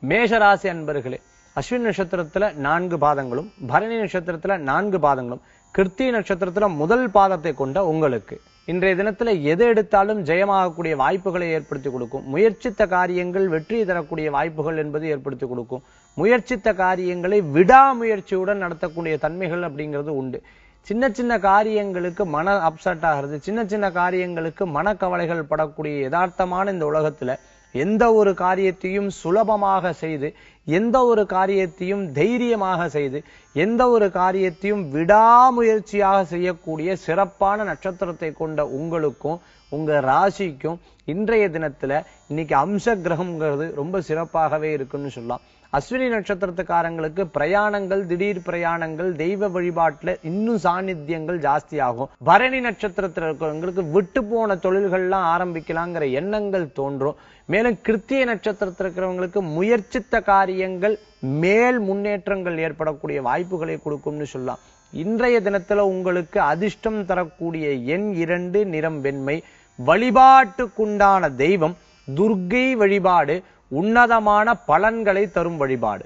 மேஷராசி அன்பர்களே, அஸ்வினி நட்சத்திரத்துல 4 பாதங்களும், பரணி நட்சத்திரத்துல 4 பாதங்களும், கிருத்திகை நட்சத்திரத்துல முதல் பாதத்தை கொண்ட உங்களுக்கு இன்றைய தினத்துல எது எடுத்தாலும் ஜெயமாகக்கூடிய வாய்ப்புகளை ஏற்படுத்தி கொடுக்கும். முயற்சித்த காரியங்கள் வெற்றி தரக்கூடிய வாய்ப்புகள் என்பது ஏற்படுத்தி கொடுக்கும். முயற்சித்த காரியங்களை விடாமுயற்சியுடன் நடத்தக்கூடிய தன்மைகள் அப்படிங்கிறது உண்டு. சின்ன சின்ன காரியங்களுக்கு மன அப்செட் ஆகிறது, சின்ன சின்ன காரியங்களுக்கு மனக்கவலைகள் படக்கூடிய யதார்த்தமான இந்த உலகத்துல எந்த ஒரு காரியத்தையும் சுலபமாக செய்து, எந்த ஒரு காரியத்தையும் தைரியமாக செய்து, எந்த ஒரு காரியத்தையும் விடாமுயற்சியாக செய்யக்கூடிய சிறப்பான நட்சத்திரத்தை கொண்ட உங்களுக்கும் உங்க ராசிக்கும் இன்றைய தினத்துல இன்னைக்கு அம்ச கிரகம்ங்கிறது ரொம்ப சிறப்பாகவே இருக்குன்னு சொல்லலாம். அஸ்வினி நட்சத்திரத்துக்காரங்களுக்கு பிரயாணங்கள், திடீர் பிரயாணங்கள், தெய்வ வழிபாட்டுல இன்னும் சாநித்தியங்கள் ஜாஸ்தி ஆகும். பரணி நட்சத்திரத்துல இருக்கிறவங்களுக்கு விட்டு போன தொழில்கள்லாம் ஆரம்பிக்கலாங்கிற எண்ணங்கள் தோன்றும். மேலும் கிருத்திகை நட்சத்திரத்தில் இருக்கிறவங்களுக்கு முயற்சித்த காரியங்கள் மேல் முன்னேற்றங்கள் ஏற்படக்கூடிய வாய்ப்புகளை கொடுக்கும்னு சொல்லலாம். இன்றைய தினத்துல உங்களுக்கு அதிர்ஷ்டம் தரக்கூடிய எண் 2, நிறம் வெண்மை. வழிபாட்டுக்குண்டான தெய்வம் துர்க்கை வழிபாடு உன்னதமான பலன்களை தரும் வழிபாடு.